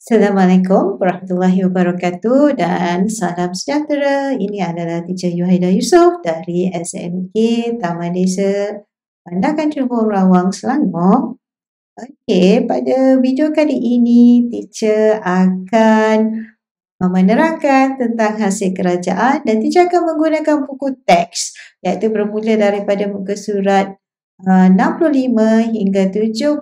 Assalamualaikum warahmatullahi wabarakatuh dan salam sejahtera. Ini adalah Teacher Yuhaida Yusof dari SMK Taman Desa Pandakan Johor Rawang, Selangor. Okey, pada video kali ini Teacher akan menerangkan tentang hasil kerajaan dan Teacher akan menggunakan buku teks iaitu bermula daripada muka surat 65 hingga 76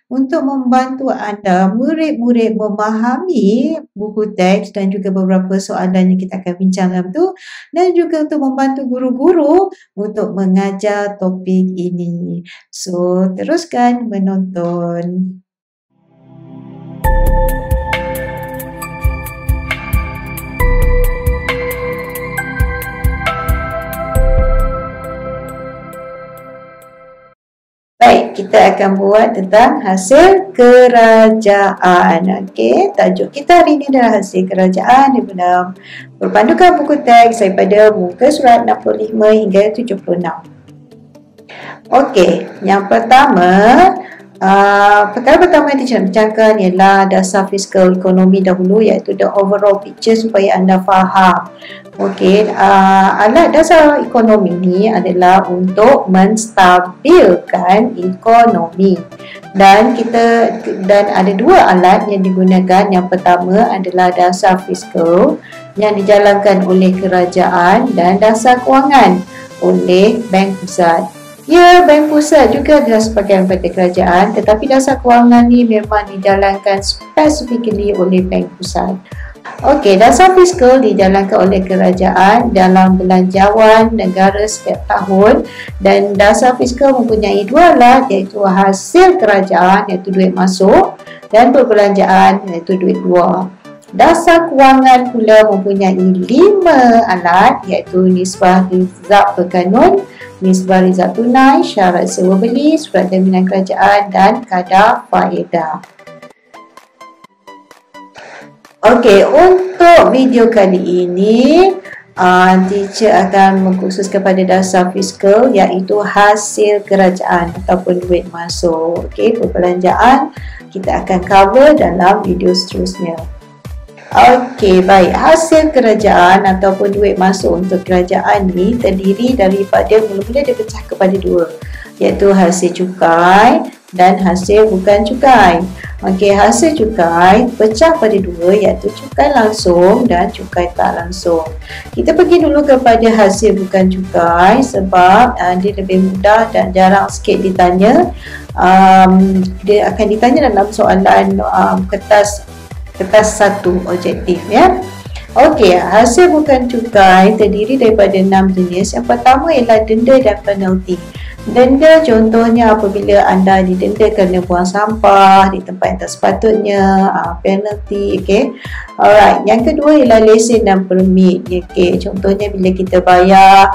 untuk membantu anda murid-murid memahami buku teks dan juga beberapa soalan yang kita akan bincang dalam tu, dan juga untuk membantu guru-guru untuk mengajar topik ini. So, teruskan menonton. Baik, kita akan buat tentang hasil kerajaan. Okey, tajuk kita hari ini adalah hasil kerajaan daripada berpandukan buku teks daripada muka surat 65 hingga 76. Okey, yang pertama, perkara pertama yang teacher nak bincangkan ialah dasar fiskal ekonomi dahulu, iaitu the overall picture supaya anda faham. Okey, alat dasar ekonomi ni adalah untuk menstabilkan ekonomi. Dan ada dua alat yang digunakan. Yang pertama adalah dasar fiskal yang dijalankan oleh kerajaan dan dasar kewangan oleh Bank Pusat. Ya, Bank Pusat juga adalah sebahagian daripada kerajaan, tetapi dasar kewangan ni memang dijalankan specifically oleh Bank Pusat. Okey, dasar fiskal dijalankan oleh kerajaan dalam belanjawan negara setiap tahun, dan dasar fiskal mempunyai dua alat, iaitu hasil kerajaan iaitu duit masuk dan perbelanjaan iaitu duit keluar. Dasar kewangan pula mempunyai 5 alat, iaitu nisbah rizab berkanun, nisbah rizab tunai, syarat sewa beli, surat jaminan kerajaan dan kadar faedah. Okey, untuk video kali ini teacher akan mengkhusus kepada dasar fiskal iaitu hasil kerajaan ataupun duit masuk. Okey, perbelanjaan kita akan cover dalam video seterusnya. Okey, baik. Hasil kerajaan ataupun duit masuk untuk kerajaan ni terdiri daripada mula-mula dia pecah kepada dua, iaitu hasil cukai dan hasil bukan cukai. Okey, hasil cukai pecah pada dua, iaitu cukai langsung dan cukai tak langsung. Kita pergi dulu kepada hasil bukan cukai sebab dia lebih mudah dan jarang sikit ditanya. Dia akan ditanya dalam soalan kertas satu objektif, ya. Okey, hasil bukan cukai terdiri daripada 6 jenis. Yang pertama ialah denda dan penalti. Denda contohnya apabila anda didenda kerana buang sampah di tempat yang tak sepatutnya, penalty. Okey. Alright, yang kedua ialah lesen dan permit. Okey, contohnya bila kita bayar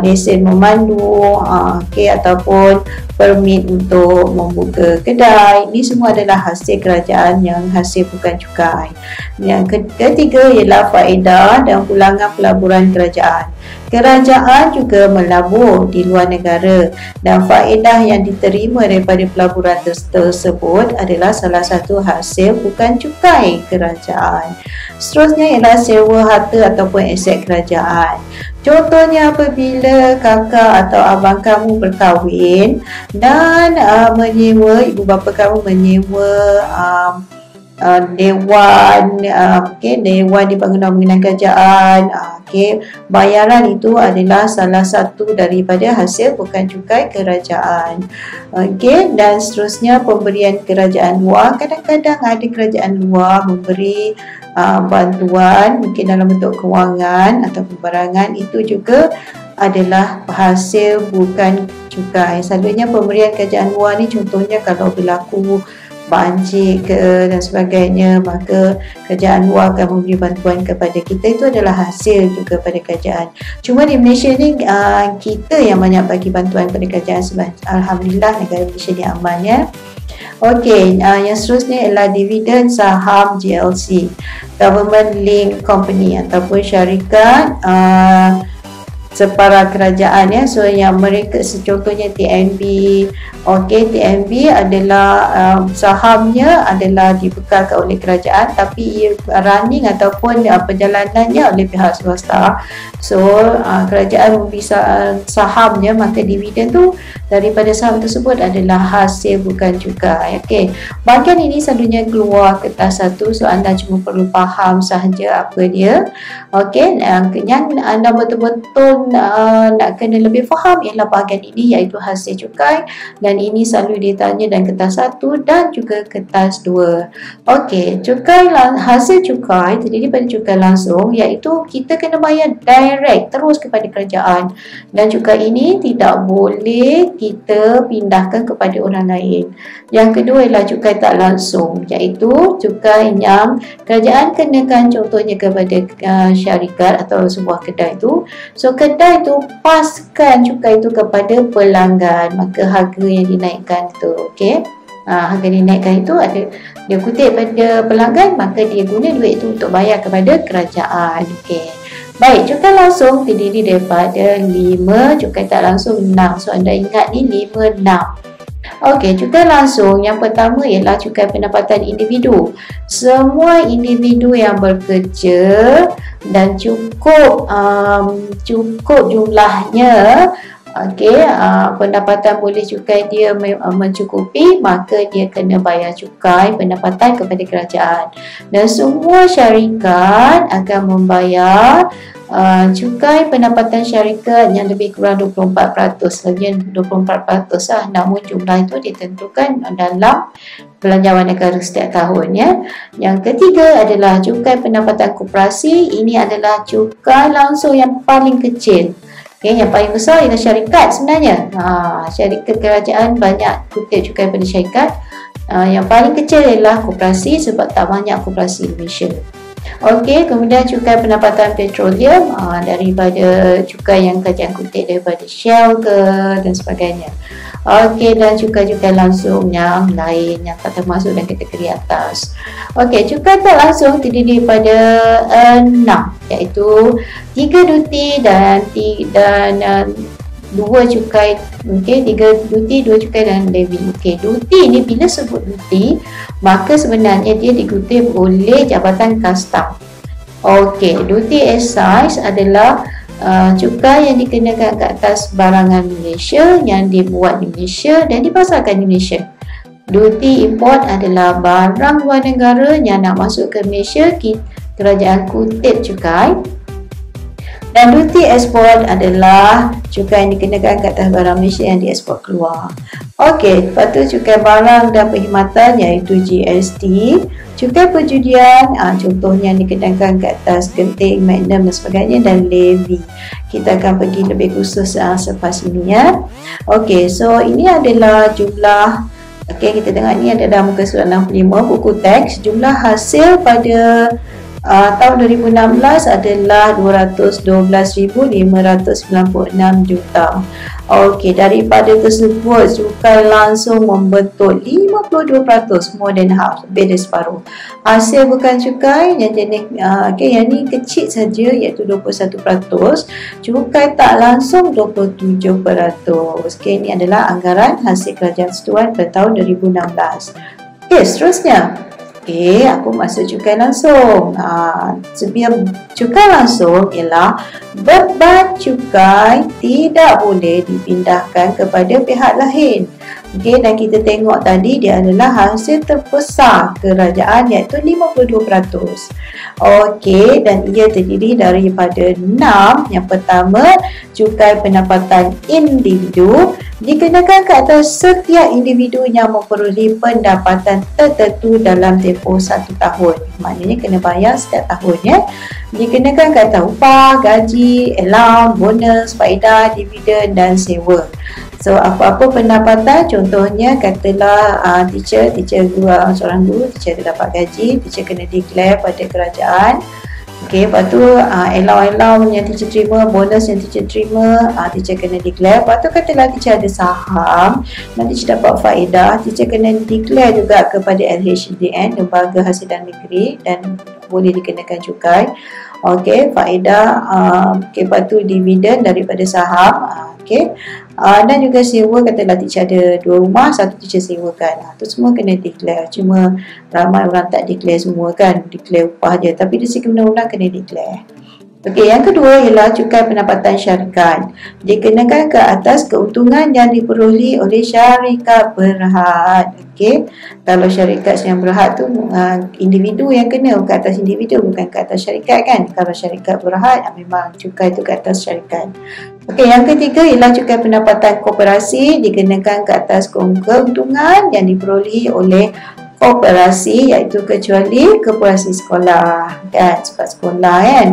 lesen memandu, okey, ataupun permit untuk membuka kedai. Ini semua adalah hasil kerajaan yang hasil bukan cukai. Yang ketiga ialah faedah dan pulangan pelaburan kerajaan. Kerajaan juga melabur di luar negara dan faedah yang diterima daripada pelaburan tersebut adalah salah satu hasil bukan cukai kerajaan. Seterusnya ialah sewa harta ataupun aset kerajaan. Contohnya apabila kakak atau abang kamu berkahwin dan menyewa, ibu bapa kamu menyewa dewan, dewan di bangunan-bangunan kerajaan, bayaran itu adalah salah satu daripada hasil bukan cukai kerajaan. Dan seterusnya pemberian kerajaan luar. Kadang-kadang ada kerajaan luar memberi bantuan mungkin dalam bentuk kewangan atau pembarangan, itu juga adalah hasil bukan cukai. Selalunya pemberian kerajaan luar ni contohnya kalau berlaku banjir dan sebagainya, maka kerajaan luar akan memberi bantuan kepada kita. Itu adalah hasil juga pada kerajaan. Cuma di Malaysia ni kita yang banyak bagi bantuan kepada kerajaan sebab alhamdulillah negara Malaysia ni aman, ya. Okey, yang seterusnya ialah dividen saham GLC, Government Link Company ataupun syarikat separa kerajaan ya. So yang mereka contohnya TNB. Okey, TNB adalah sahamnya adalah dibekalkan oleh kerajaan, tapi running ataupun perjalanannya oleh pihak swasta. So kerajaan membeli sahamnya, maka dividen tu daripada saham tersebut adalah hasil bukan cukai. Okey, bahagian ini selalunya keluar kertas satu, so anda cuma perlu faham sahaja apa dia. Okey, yang anda betul-betul nak kena lebih faham ialah bahagian ini, iaitu hasil cukai, dan ini selalu ditanya dalam kertas 1 dan juga kertas 2. Okey, hasil cukai terdiri pada cukai langsung, iaitu kita kena bayar direct terus kepada kerajaan, dan cukai ini tidak boleh kita pindahkan kepada orang lain. Yang kedua ialah cukai tak langsung, iaitu cukai yang kerajaan kenakan contohnya kepada syarikat atau sebuah kedai itu. So kedai itu paskan cukai itu kepada pelanggan, maka harga yang dinaikkan tu, okey. Harga dinaikkan itu ada dia kutip pada pelanggan, maka dia guna duit itu untuk bayar kepada kerajaan. Okey. Baik, cukai langsung terdiri daripada 5, cukai tak langsung 6. So anda ingat ni 5, 6. Okey, cukai langsung yang pertama ialah cukai pendapatan individu. Semua individu yang bekerja dan cukup jumlahnya, okey, pendapatan boleh cukai dia mencukupi, maka dia kena bayar cukai pendapatan kepada kerajaan. Dan semua syarikat akan membayar cukai pendapatan syarikat yang lebih kurang 24%, lebih 24% lah, namun jumlah itu ditentukan dalam belanjawan negara setiap tahun ya. Yang ketiga adalah cukai pendapatan koperasi. Ini adalah cukai langsung yang paling kecil. Okay, yang paling besar ialah syarikat sebenarnya. Syarikat kerajaan banyak kutip cukai pada syarikat. Yang paling kecil ialah koperasi, sebab tak banyak koperasi di Malaysia. Okey, kemudian cukai pendapatan petroleum, daripada cukai yang kerajaan kutip daripada Shell ke dan sebagainya. Okey, dan cukai-cukai langsung yang lain yang tak termasuk dalam kategori atas. Okey, cukai tak langsung terdiri daripada 6, iaitu 3 duty dan 2 cukai. Okey, 3 duty, 2 cukai dan levy. Okey, duty ni bila sebut duty, maka sebenarnya dia dikutip oleh Jabatan Kastam. Okey, duty excise adalah cukai yang dikenakan ke atas barangan Malaysia yang dibuat di Malaysia dan dipasarkan di Malaysia. Duty import adalah barang luar negara yang nak masuk ke Malaysia, kerajaan kutip cukai. Dan duty export adalah cukai yang dikenakan ke atas barang Malaysia yang dieksport keluar. Okey, lepas tu cukai barang dan perkhidmatan iaitu GST. Cukai perjudian, contohnya yang dikenakan ke atas genting, magnum dan sebagainya, dan levy. Kita akan pergi lebih khusus selepas ini ya. Okey, so ini adalah jumlah. Okey, kita tengok ni ada dalam muka surat 65 buku teks. Jumlah hasil pada tahun 2016 adalah 212,596 juta. Okey, daripada tersebut cukai langsung membentuk 52%, more than half, lebih dari separuh. Hasil bukan cukai yang jenis yang ni kecil saja, iaitu 21%. Cukai tak langsung 27%. Okey, ini adalah anggaran hasil kerajaan Persekutuan pada tahun 2016. Okey, seterusnya. Okey, aku masuk cukai langsung. Sebelum cukai langsung ialah beban cukai tidak boleh dipindahkan kepada pihak lain. Okey, dan kita tengok tadi dia adalah hasil terbesar kerajaan, iaitu 52%. Okey, dan ia terdiri daripada 6. Yang pertama, cukai pendapatan individu dikenakan ke atas setiap individu yang memperoleh pendapatan tertentu dalam tempoh 1 tahun. Maknanya kena bayar setiap tahun ya. Dikenakan ke atas upah, gaji, allowance, bonus, faedah, dividen dan sewa. So apa-apa pendapatan, contohnya katalah teacher seorang guru, teacher dapat gaji, teacher kena declare pada kerajaan. Okey, lepas tu allowance yang teacher terima, bonus yang teacher terima, teacher kena declare. Lepas tu katalah teacher ada saham, nanti teacher dapat faedah, teacher kena declare juga kepada LHDN, Lembaga Hasilan Negeri, dan boleh dikenakan cukai. Okey, faedah lepas tu dividen daripada saham. Okey. Dan juga sewa, katalah teacher ada 2 rumah, satu teacher sewakan. Tu semua kena declare. Cuma ramai orang tak declare semua kan, declare upah je. Tapi di segi undang-undang kena declare. Okey, yang kedua ialah cukai pendapatan syarikat. Dikenakan ke atas keuntungan yang diperolehi oleh syarikat berhad. Okey, kalau syarikat yang berhad tu individu yang kena, ke atas individu, bukan ke atas syarikat kan. Kalau syarikat berhad memang cukai tu ke atas syarikat. Okey, yang ketiga ialah cukai pendapatan koperasi, dikenakan ke atas keuntungan yang diperolehi oleh koperasi, iaitu kecuali koperasi sekolah kan, sebab sekolah kan,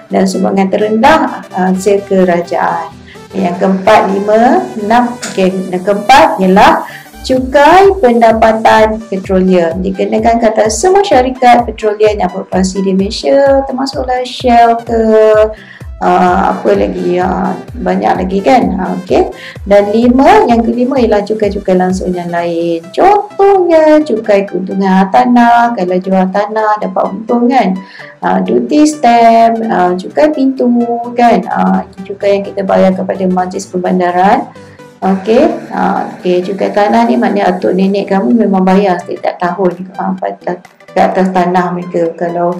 dan sumbangan terendah hasil kerajaan. Yang keempat, 5, 6. Okay. Yang keempat ialah cukai pendapatan petroleum, dikenakan ke atas semua syarikat petroleum yang beroperasi di Malaysia, termasuklah Shell ke apa lagi, banyak lagi kan. Okey. Dan yang kelima ialah cukai-cukai langsung yang lain. Contohnya cukai keuntungan tanah, kalau jual tanah dapat untung kan. Duty stamp, cukai pintu kan. Cukai yang kita bayar kepada majlis perbandaran. Okey. Cukai tanah ni maknanya atuk nenek kamu memang bayar setiap tahun ke atas tanah mereka. Kalau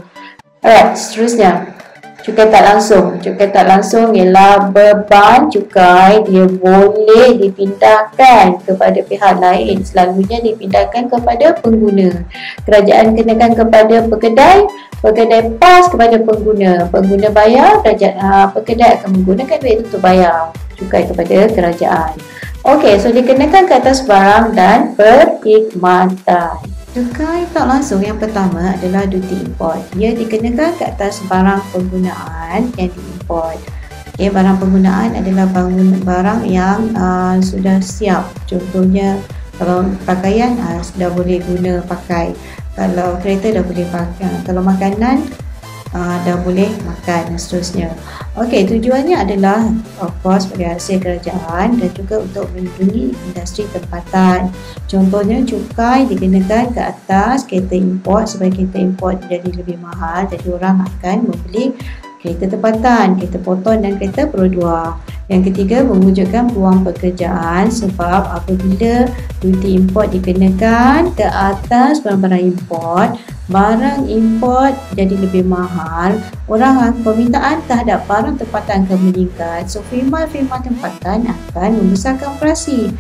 seterusnya cukai tak langsung. Cukai tak langsung ialah beban cukai dia boleh dipindahkan kepada pihak lain. Selalunya dipindahkan kepada pengguna. Kerajaan kenakan kepada pekedai, pekedai pas kepada pengguna. Pengguna bayar, pekedai akan menggunakan duit itu untuk bayar cukai kepada kerajaan. Okey, so dikenakan ke atas barang dan perkhidmatan. Cukai tak langsung yang pertama adalah duty import. Ia dikenakan ke atas barang penggunaan yang diimport. Okay, barang penggunaan adalah barang yang sudah siap. Contohnya kalau pakaian sudah boleh guna pakai. Kalau kereta dah boleh pakai. Kalau makanan dah boleh makan dan seterusnya. Okey, tujuannya adalah of course sebagai hasil kerajaan dan juga untuk melindungi industri tempatan. Contohnya cukai dikenakan ke atas kereta import supaya kereta import jadi lebih mahal, jadi orang akan membeli kereta tempatan, kereta potong dan kereta Pro 2. Yang ketiga, mewujudkan peluang pekerjaan sebab apabila duty import dikenakan ke atas barang-barang import, barang import jadi lebih mahal, permintaan terhadap barang tempatan akan meningkat. So, firma-firma tempatan akan membesarkan operasi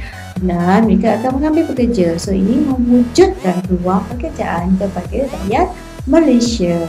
dan mereka akan mengambil pekerja. So, ini mewujudkan peluang pekerjaan kepada rakyat Malaysia.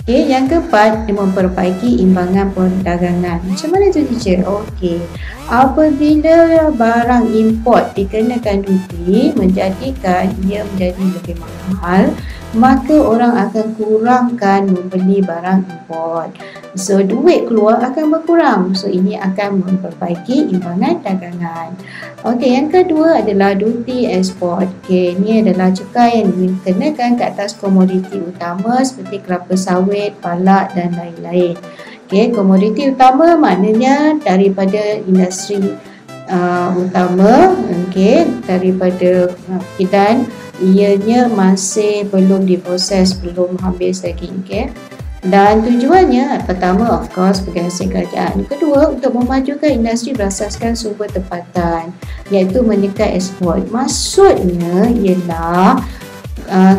Okey, yang keempat, dia memperbaiki imbangan perdagangan. Macam mana tu teacher? Okey, apabila barang import dikenakan duty menjadikan ia menjadi lebih mahal, maka orang akan kurangkan membeli barang import. So, duit keluar akan berkurang. So, ini akan memperbaiki imbangan dagangan. Okey, yang kedua adalah duty export. Okey, ini adalah cukai yang dikenakan ke atas komoditi utama seperti kelapa sawit, palak dan lain-lain. Okey, komoditi utama maknanya daripada industri utama, okey, daripada dan ianya masih belum diproses, belum habis lagi. Okey. Dan tujuannya pertama of course sebagai hasil kerajaan. Kedua, untuk memajukan industri berasaskan sumber tempatan, iaitu meningkat ekspor. Maksudnya ialah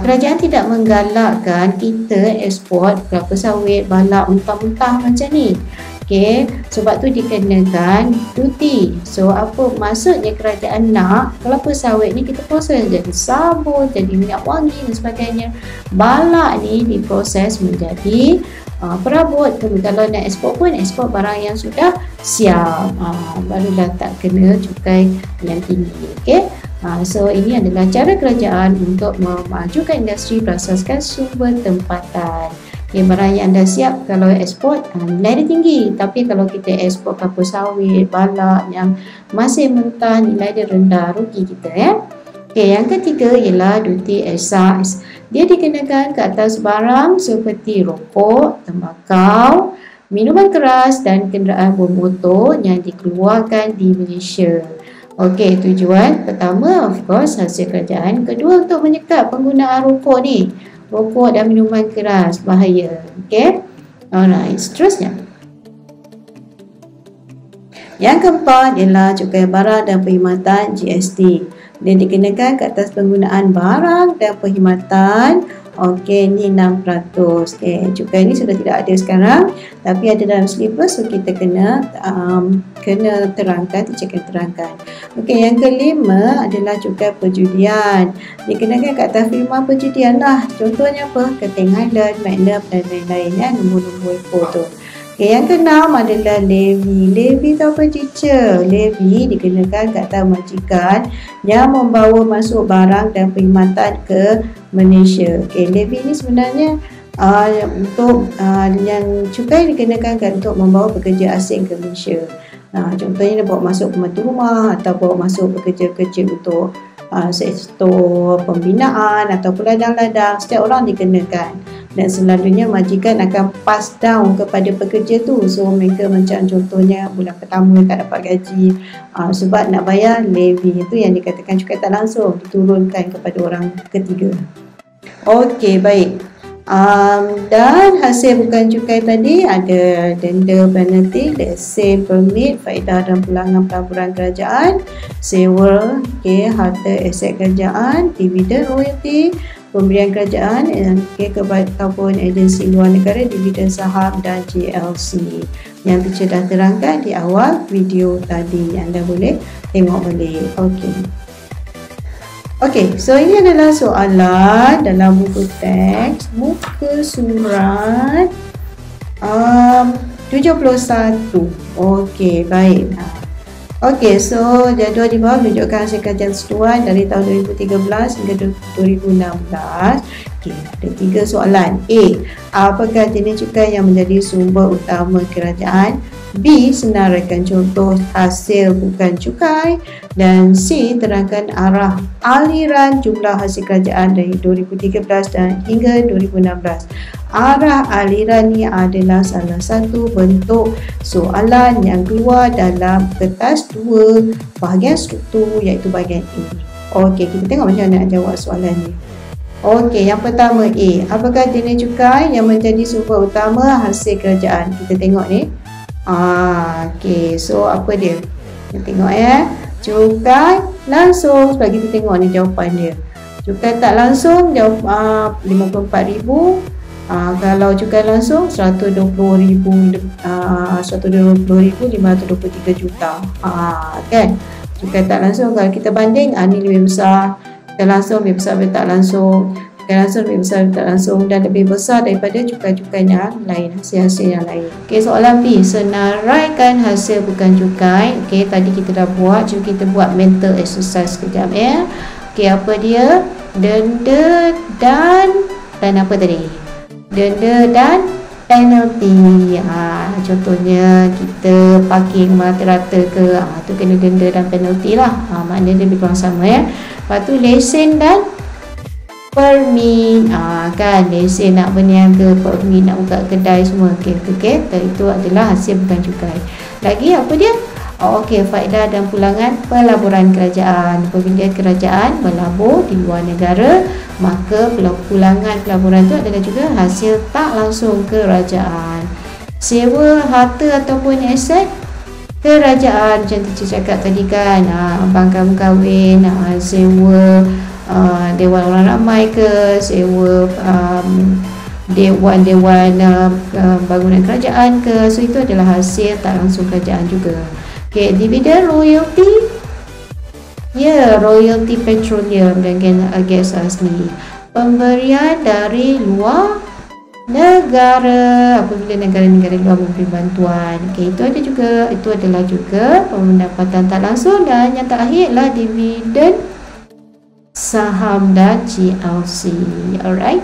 kerajaan tidak menggalakkan kita ekspor kelapa sawit, balak mentah-mentah macam ni. Okey, sebab tu dikenakan duty. So, apa maksudnya kerajaan nak kelapa sawit ni kita proses jadi sabun, jadi minyak wangi dan sebagainya. Balak ni diproses menjadi perabot. Kalau nak ekspor pun ekspor barang yang sudah siap. Barulah tak kena cukai yang tinggi. Okey. So, ini adalah cara kerajaan untuk memajukan industri berasaskan sumber tempatan. Barang yang dah siap kalau ekspor nilai dia tinggi, tapi kalau kita ekspor kelapa sawit, balak yang masih mentah nilai dia rendah, rugi kita ya. Okey, yang ketiga ialah duty excise. Dia dikenakan ke atas barang seperti rokok, tembakau, minuman keras dan kenderaan bermotor yang dikeluarkan di Malaysia. Okey, tujuan pertama of course hasil kerajaan, kedua untuk menyekat penggunaan rokok ni. Rokok dan minuman keras bahaya. Okey. Alright, seterusnya. Yang keempat ialah cukai barang dan perkhidmatan GST. Dia dikenakan ke atas penggunaan barang dan perkhidmatan. Okey, ni 6%. Okey, cukai ni sudah tidak ada sekarang, tapi ada dalam syllabus, so kita kena terangkan, teacher kena terangkan. Okey, yang kelima adalah cukai perjudian. Dikenakan ke atas firma perjudian lah. Contohnya apa? Keting Highland, Magnum dan lain-lain ya, nombor-nombor info tu. Okay, yang keenam adalah levy. Levy tu apa, teacher? Levy dikenakan ke atas majikan yang membawa masuk barang dan perkhidmatan ke Malaysia. Okay, levy ni sebenarnya untuk yang cukai dikenakan untuk membawa pekerja asing ke Malaysia. Contohnya bawa masuk pembantu rumah atau bawa masuk pekerja-pekerja untuk sektor pembinaan ataupun ladang-ladang. Setiap orang dikenakan. Dan selalunya majikan akan pass down kepada pekerja tu. So mereka macam contohnya bulan pertama tak dapat gaji sebab nak bayar levy. Itu yang dikatakan cukai tak langsung, diturunkan kepada orang ketiga. Okey, baik. Dan hasil bukan cukai tadi ada denda, penalti, lesen, permit, faedah dan pulangan pelaburan kerajaan, sewa, harta aset kerajaan, dividen royalty, pemberian kerajaan ataupun agensi luar negara, dividen saham dan GLC yang teacher dah terangkan di awal video tadi. Anda boleh tengok balik. Okey, so ini adalah soalan dalam buku teks muka surat 71. Okey, baik. Okey, so jadual di bawah menunjukkan hasil kajian setuan dari tahun 2013 hingga 2016. Okey, ada 3 soalan. A. Apakah jenis cukai yang menjadi sumber utama kerajaan? B. Senaraikan contoh hasil bukan cukai. Dan C. Terangkan arah aliran jumlah hasil kerajaan dari 2013 dan hingga 2016. Arah aliran ni adalah salah satu bentuk soalan yang keluar dalam kertas 2 bahagian struktur, iaitu bahagian A. Okey, kita tengok macam mana nak jawab soalan ni. Okey, yang pertama A. Apakah jenis cukai yang menjadi sumber utama hasil kerajaan? Kita tengok ni. Okey, so apa dia? Kita tengok ya. Cukai langsung, sebab kita tengok ni jawapan dia. Cukai tak langsung jawab 54,000. Kalau cukai langsung 120,523 juta. Kan? Cukai tak langsung kalau kita banding ni lebih besar. Cukai langsung lebih besar daripada tak langsung. Cukai langsung lebih besar daripada tak langsung dan lebih besar daripada cukai-cukai yang lain, hasil-hasil yang lain. Okey, soalan B. Senaraikan hasil bukan cukai. Okey, tadi kita dah buat. Cuba kita buat mental exercise sekejap ya. Okey, apa dia? Denda dan apa tadi? Denda dan penalti. Contohnya kita parking rata-rata ke, tu kena denda dan penalti lah. Maknanya dia lebih kurang sama ya. Lepas tu lesen dan permit. Kan lesen nak berniaga, permit nak buka kedai semua. Okey, itu adalah hasil bukan cukai. Lagi apa dia? Okey, faedah dan pulangan pelaburan kerajaan. Apabila kerajaan melabur di luar negara, maka pulangan pelaburan itu adalah juga hasil tak langsung kerajaan. Sewa harta ataupun aset kerajaan, macam teacher cakap tadi kan, abang kamu kahwin, sewa dewan orang ramai ke, sewa dewan bangunan kerajaan ke. So itu adalah hasil tak langsung kerajaan juga. Okay, dividen royalty. Ya, royalty petroleum dan gas asli. Pemberian dari luar negara, apabila negara-negara luar memberi bantuan. Okay, itu adalah juga pendapatan tak langsung. Dan yang terakhir adalah dividen saham dan GLC. Alright.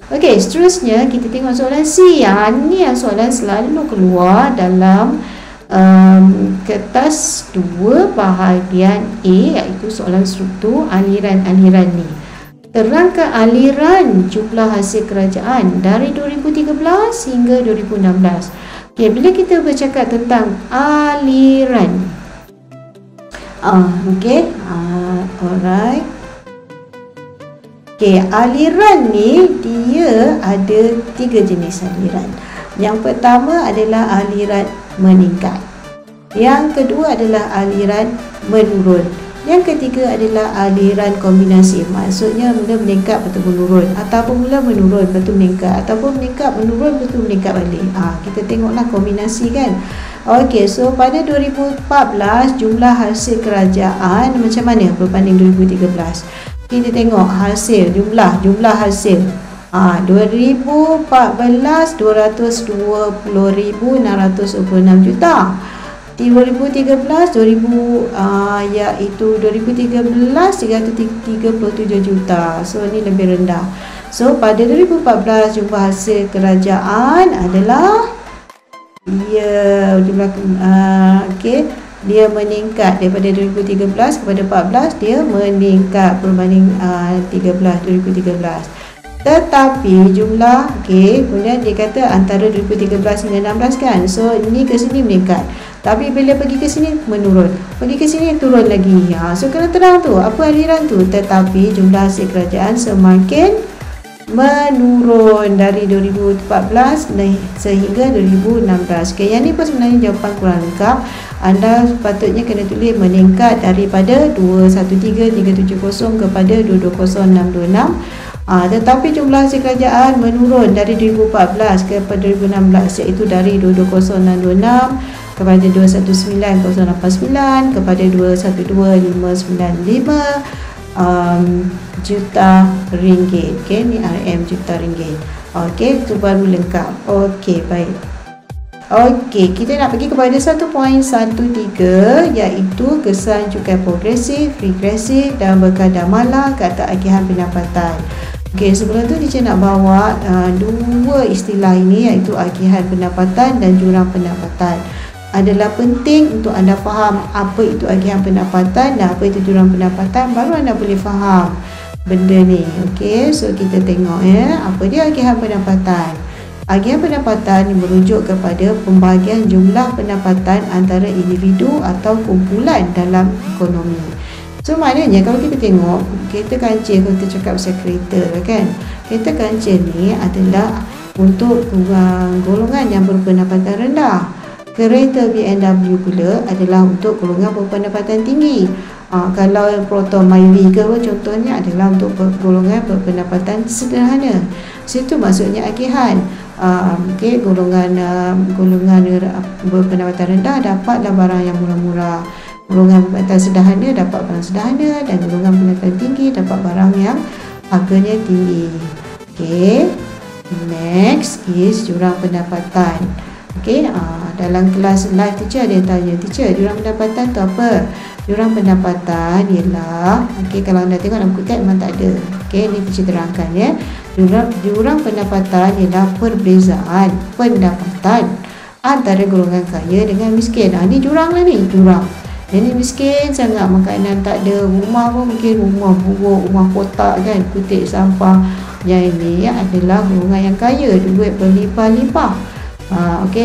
Okay, seterusnya kita tengok soalan C. Ni yang soalan selalu keluar dalam kertas 2 bahagian A, iaitu soalan struktur aliran-aliran ni. Terangkan aliran jumlah hasil kerajaan dari 2013 hingga 2016. Okay, bila kita bercakap tentang aliran, alright. Okay, aliran ni dia ada 3 jenis aliran. Yang pertama adalah aliran meningkat. Yang kedua adalah aliran menurun. Yang ketiga adalah aliran kombinasi. Maksudnya mula meningkat lepas tu menurun, ataupun mula menurun lepas tu meningkat, ataupun meningkat menurun lepas tu meningkat balik. Kita tengoklah kombinasi kan. Okey, so pada 2014 jumlah hasil kerajaan macam mana berbanding 2013? Kita tengok hasil, jumlah hasil. 2014 220,626 juta. 2013 iaitu 2013 337 juta. So ni lebih rendah. So pada 2014 jumlah hasil kerajaan adalah dia meningkat daripada 2013 kepada 14, dia meningkat berbanding 2013. Tetapi jumlah kemudian dia kata antara 2013 hingga 16 kan. So ini ke sini meningkat. Tapi bila pergi ke sini menurun. Pergi ke sini turun lagi. So kena terang tu apa aliran tu. Tetapi jumlah hasil kerajaan semakin menurun dari 2014 sehingga 2016. Yang ni pun sebenarnya jawapan kurang lengkap. Anda sepatutnya kena tulis meningkat daripada 213,370 kepada 220,626. Tetapi jumlah hasil kerajaan menurun dari 2014 kepada 2016, iaitu dari 220,626 kepada 219,089 kepada 212,595 juta ringgit. Ni RM juta ringgit. Itu baru lengkap. Baik. Kita nak pergi kepada 1.13, iaitu kesan cukai progresif, regresif dan berkadar malang kata agihan pendapatan. Sebelum tu teacher nak bawa dua istilah ini, iaitu agihan pendapatan dan jurang pendapatan. Adalah penting untuk anda faham apa itu agihan pendapatan dan apa itu jurang pendapatan, baru anda boleh faham benda ni. So kita tengok apa dia agihan pendapatan. Agihan pendapatan merujuk kepada pembahagian jumlah pendapatan antara individu atau kumpulan dalam ekonomi. So maknanya kalau kita tengok kereta kancil, kalau kita cakap pasal kereta kan, kereta kancil ni adalah untuk golongan yang berpendapatan rendah. Kereta BMW pula adalah untuk golongan berpendapatan tinggi. Kalau Proton Myvi ke contohnya adalah untuk golongan berpendapatan sederhana. Situ maksudnya agihan. Golongan berpendapatan rendah dapatlah barang yang murah-murah. Golongan pendapatan sederhana dapat barang sederhana, dan golongan pendapatan tinggi dapat barang yang harganya tinggi. Next is jurang pendapatan. Dalam kelas live teacher ada yang tanya, teacher jurang pendapatan tu apa? Jurang pendapatan ialah kalau anda tengok dalam buku memang tak ada. Ni teacher terangkan Jurang pendapatan ialah perbezaan pendapatan antara golongan kaya dengan miskin. Ni jurang lah ni, jurang. Jadi miskin sangat, makanan tak ada, rumah pun mungkin rumah buruk, rumah kotak kan, kutip sampah. Yang ini adalah golongan yang kaya, duit berlimpah-limpah.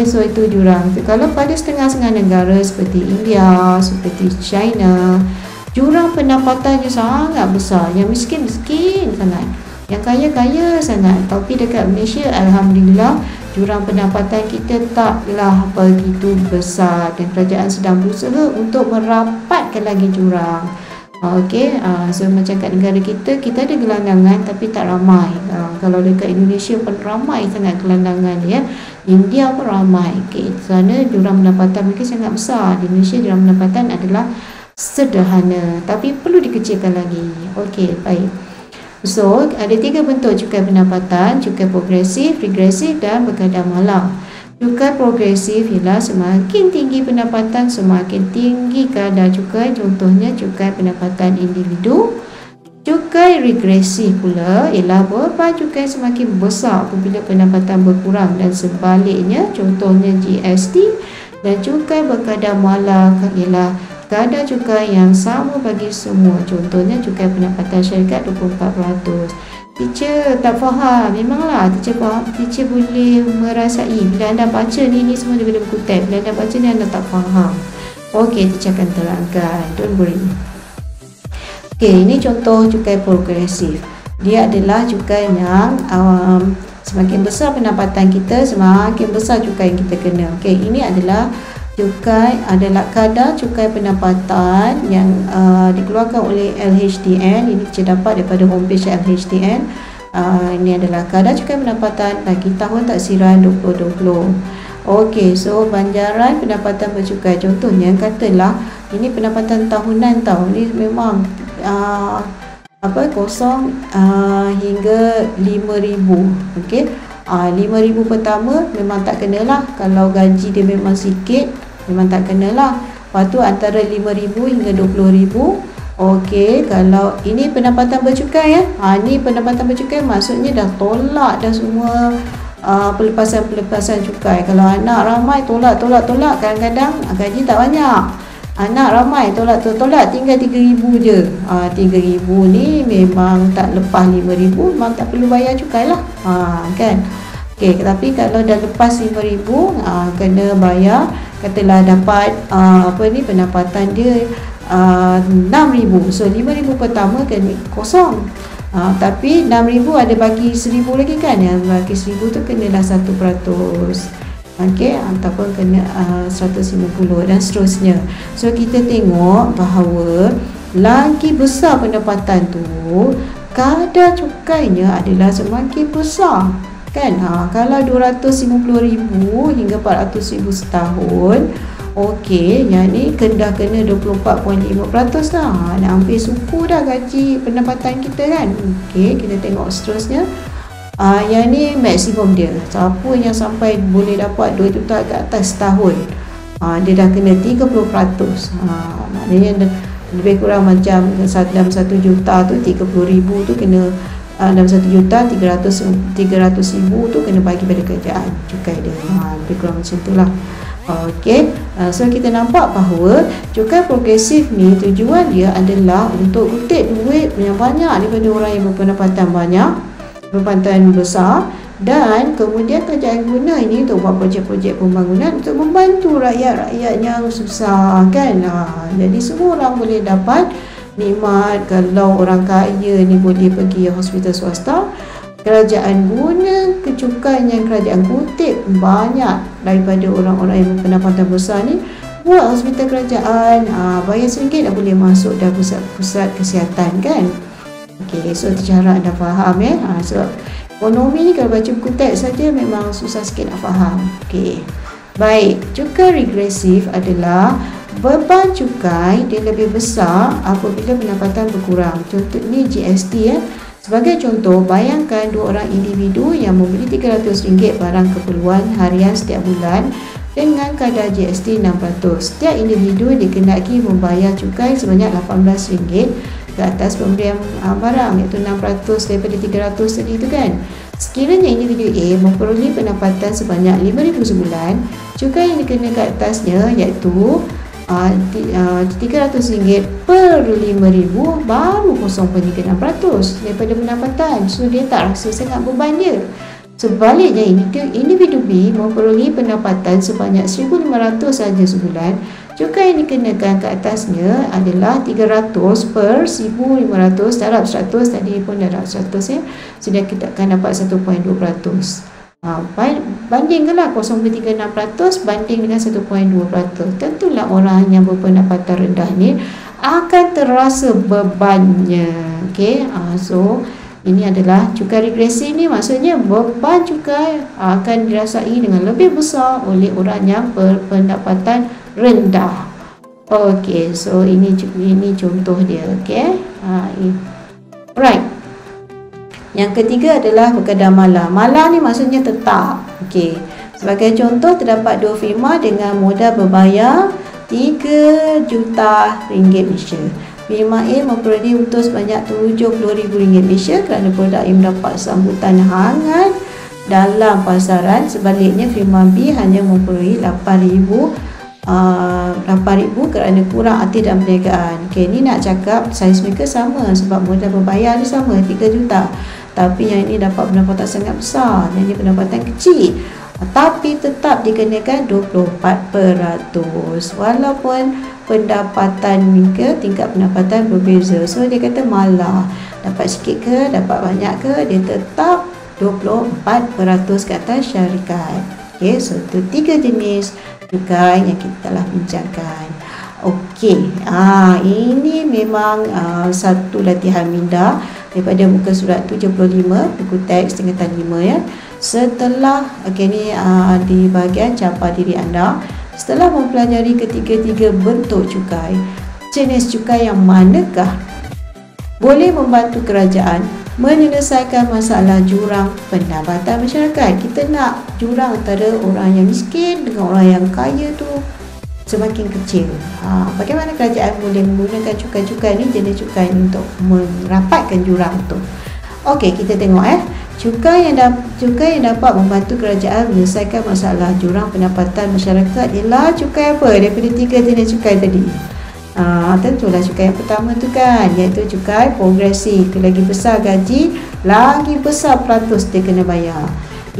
So itu jurang. Kalau pada setengah-setengah negara seperti India, seperti China, jurang pendapatannya sangat besar. Yang miskin sangat, yang kaya sangat. Tapi dekat Malaysia, alhamdulillah, jurang pendapatan kita taklah begitu besar, dan kerajaan sedang berusaha untuk merapatkan lagi jurang. So macam kat negara kita ada gelandangan tapi tak ramai. Kalau dekat Indonesia pun ramai sangat gelandangan ya. India pun ramai. Sana jurang pendapatan mereka sangat besar. Di Malaysia jurang pendapatan adalah sederhana tapi perlu dikecilkan lagi. Baik. So ada 3 bentuk cukai pendapatan: cukai progresif, regresif dan berkadar malang. Cukai progresif ialah semakin tinggi pendapatan, semakin tinggi kadar cukai. Contohnya cukai pendapatan individu. Cukai regresif pula ialah beban cukai semakin besar apabila pendapatan berkurang, dan sebaliknya, contohnya GST. Dan cukai berkadar malang ialah kadar cukai yang sama bagi semua. Contohnya cukai pendapatan syarikat 24%. Teacher tak faham. Memanglah teacher faham. Teacher boleh merasai bila anda baca ni semua daripada buku teks. Bila anda baca ni anda tak faham. Teacher akan terangkan. Don't worry. Ini contoh cukai progresif. Dia adalah cukai yang semakin besar pendapatan kita, semakin besar cukai yang kita kena. Okey, ini adalah kadar cukai pendapatan yang dikeluarkan oleh LHDN. Ini kita dapat daripada homepage LHDN. Ini adalah kadar cukai pendapatan bagi tahun taksiran 2020. Okey, so banjaran pendapatan bercukai, contohnya katalah ini pendapatan tahunan tau. Ni memang kosong hingga 5,000. Okey, 5,000 pertama memang tak kenalah. Kalau gaji dia memang sikit, memang tak kenalah. Lepas tu antara 5,000 hingga 20,000. Okey, kalau ini pendapatan bercukai ni pendapatan bercukai maksudnya dah tolak dah semua pelepasan cukai. Kalau anak ramai tolak, kadang-kadang gaji tak banyak. Anak ramai tolak, tinggal 3,000 je. 3,000 ni memang tak lepas 5,000, memang tak perlu bayar cukai lah. Kan? Okey, tapi kalau dah lepas 5,000, kena bayar. Katalah dapat pendapatan dia 6,000. So 5,000 pertama kena kosong. Tapi 6,000 ada bagi 1,000 lagi kan? Yang bagi 1,000 tu kenalah 1%. Okey, ataupun kena 150 dan seterusnya. So kita tengok bahawa lagi besar pendapatan tu, kadar cukainya adalah semakin besar. Kan? Kalau 250,000 hingga 400,000 setahun, okey, yang ni dah kena 24.5% dah. Dah hampir suku dah gaji pendapatan kita kan. Okey, kita tengok seterusnya. Yang ni maksimum dia. Siapa yang sampai boleh dapat 2 juta ke atas setahun, dia dah kena 30%. Maknanya lebih kurang macam dalam 1 juta tu 30,000 tu kena, dalam 1 juta 300,000 tu kena bagi pada kerajaan cukai dia. Lebih kurang macam tu lah. Okey, so kita nampak bahawa cukai progresif ni tujuan dia adalah untuk kutip duit yang banyak daripada orang yang berpendapatan banyak, pendapatan besar, dan kemudian kerajaan guna ini untuk buat projek-projek pembangunan untuk membantu rakyat-rakyat yang susah kan. Jadi semua orang boleh dapat nikmat. Kalau orang kaya ni boleh pergi hospital swasta, kerajaan guna kecukai yang kerajaan kutip banyak daripada orang-orang yang berpendapatan besar ni buat hospital kerajaan. Bayar RM1 dah boleh masuk dah pusat kesihatan kan. Okey, so cara anda faham so ekonomi ni kalau baca buku teks saja memang susah sikit nak faham. Okey, baik, cukai regresif adalah beban cukai dia lebih besar apabila pendapatan berkurang. Contoh ni GST Sebagai contoh, bayangkan dua orang individu yang membeli RM300 barang keperluan harian setiap bulan dengan kadar GST 6%. Setiap individu dikenaki membayar cukai sebanyak RM18 ke atas pembelian barang, iaitu 6% daripada 300 tadi itu kan. Sekiranya individu A memperoleh pendapatan sebanyak RM5,000 sebulan, cukai yang dikenakan ke atasnya iaitu RM300 per RM5,000 baru 0.6% daripada pendapatan. So dia tak rasa sangat beban dia. Sebaliknya, individu B memperoleh pendapatan sebanyak RM1,500 sahaja sebulan, cukai yang dikenakan ke atasnya adalah RM300 per RM1,500 darab 100, tadi pun darab 100 sudah kita akan dapat 1.2%. Bandingkanlah 0.36% banding dengan 1.2%. Tentulah orang yang berpendapatan rendah ni akan terasa bebannya. Okey, so ini adalah cukai regresi ni, maksudnya beban cukai akan dirasai dengan lebih besar oleh orang yang berpendapatan rendah. Okey, so ini contoh dia. Okey, alright. Yang ketiga adalah berkadar malah. Malah ni maksudnya tetap. Okey, sebagai contoh, terdapat dua firma dengan modal berbayar RM3 juta Malaysia. Firma A memperoleh untung sebanyak RM70,000 Malaysia kerana produk yang mendapat sambutan hangat dalam pasaran. Sebaliknya, firma B hanya memperoleh RM8,000 kerana kurang aktif dalam perniagaan. Okay, ni nak cakap saiz mereka sama sebab modal berbayar ni sama, RM3 juta. Tapi yang ini dapat pendapatan sangat besar, yang ini pendapatan kecil. tapi tetap dikenakan 24% walaupun pendapatan ke tingkat pendapatan berbeza. So dia kata malah dapat sikit ke dapat banyak ke, dia tetap 24% ke atas syarikat. Okay, so itu 3 jenis cukai yang kita telah bincangkan. Okey, ini memang satu latihan minda daripada muka surat 75 buku teks tingkatan 5 ya. Setelah ni di bahagian capai diri anda, setelah mempelajari ketiga-tiga bentuk cukai, jenis cukai yang manakah boleh membantu kerajaan menyelesaikan masalah jurang pendapatan masyarakat? Kita nak jurang antara orang yang miskin dengan orang yang kaya tu semakin kecil. Bagaimana kerajaan boleh menggunakan cukai-cukai ni, jenis cukai ni untuk merapatkan jurang tu? Okey, kita tengok cukai yang dapat membantu kerajaan menyelesaikan masalah jurang pendapatan masyarakat ialah cukai apa daripada 3 jenis cukai tadi? Tentulah cukai yang pertama tu kan, iaitu cukai progresif. Lagi besar gaji, lagi besar peratus dia kena bayar.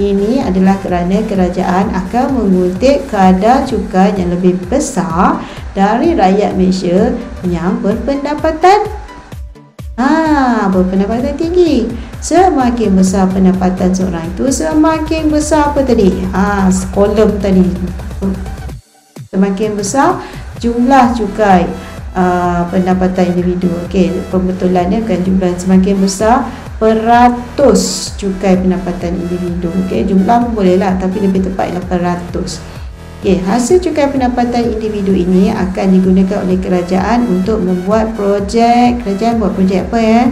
Ini adalah kerana kerajaan akan menguntit kadar cukai yang lebih besar dari rakyat Malaysia yang berpendapatan tinggi. Semakin besar pendapatan seorang itu, semakin besar apa tadi? Kolom tadi. Semakin besar jumlah cukai pendapatan individu. Okey, pembetulannya bukan jumlah, semakin besar peratus cukai pendapatan individu. Okey, jumlah pun boleh lah, tapi lebih tepat ialah peratus. Okey, hasil cukai pendapatan individu ini akan digunakan oleh kerajaan untuk membuat projek. Kerajaan buat projek apa ya?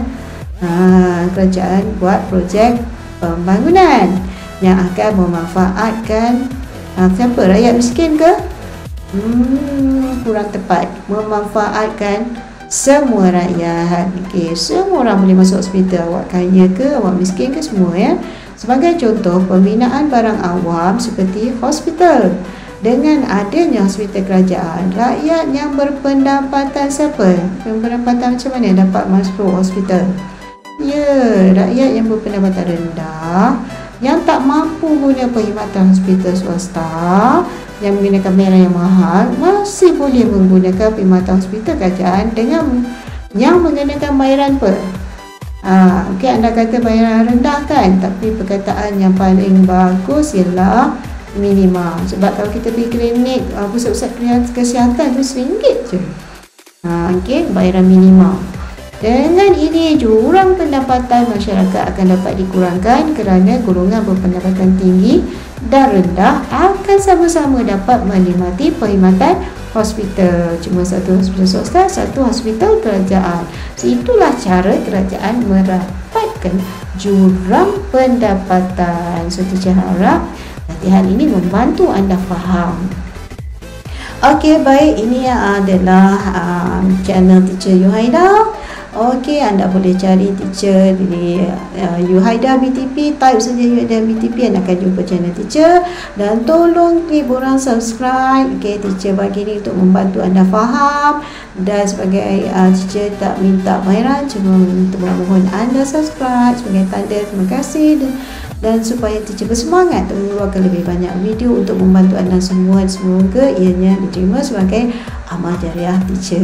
Kerajaan buat projek pembangunan yang akan memanfaatkan siapa? Rakyat miskin ke? Kurang tepat. Memanfaatkan semua rakyat. Okey, semua orang boleh masuk hospital, awak kaya ke, awak miskin ke, semua ya. Sebagai contoh, pembinaan barang awam seperti hospital. Dengan adanya hospital kerajaan, rakyat yang berpendapatan siapa? Berpendapatan macam mana dapat masuk hospital? Ya, rakyat yang berpendapatan rendah, yang tak mampu guna perkhidmatan hospital swasta, yang menggunakan bayaran yang mahal, masih boleh menggunakan perkhidmatan hospital kerajaan dengan yang menggunakan bayaran apa? Okey, anda kata bayaran rendah kan, tapi perkataan yang paling bagus ialah minima. Sebab kalau kita pergi klinik, pusat-pusat kesihatan tu RM1 je. Okey, bayaran minima. Dengan ini, jurang pendapatan masyarakat akan dapat dikurangkan kerana golongan berpendapatan tinggi dan rendah akan sama-sama dapat menikmati perkhidmatan hospital. Cuma satu hospital swasta, satu hospital kerajaan. Itulah cara kerajaan merapatkan jurang pendapatan. So, teacher harap latihan ini membantu anda faham. Okey, baik, ini adalah channel teacher Yuhaida. Okey, anda boleh cari teacher di Yuhaida BTP, type saja Yuhaida BTP, anda akan jumpa channel teacher. Dan tolong klik borang subscribe. Okey, teacher bagi ni untuk membantu anda faham. Dan sebagai teacher tak minta bayaran, cuma mohon anda subscribe sebagai tanda terima kasih. Dan supaya teacher bersemangat untuk mengeluarkan lebih banyak video untuk membantu anda semua. Semoga ianya diterima sebagai amal jariah teacher.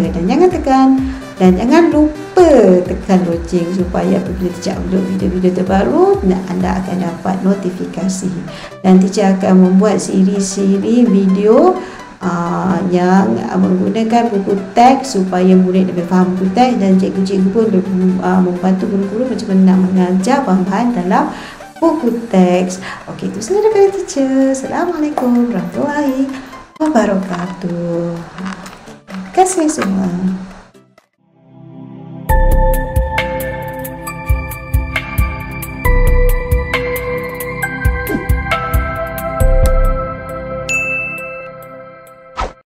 Dan jangan lupa tekan loceng supaya apabila teacher upload video-video terbaru, anda akan dapat notifikasi. Dan teacher akan membuat siri-siri video yang menggunakan buku teks supaya murid lebih faham buku teks, dan cikgu-cikgu pun membantu guru-guru macam mana nak mengajar bahan-bahan dalam buku teks. Okey, itu sahaja daripada teacher. Assalamualaikum warahmatullahi wabarakatuh. Terima kasih semua.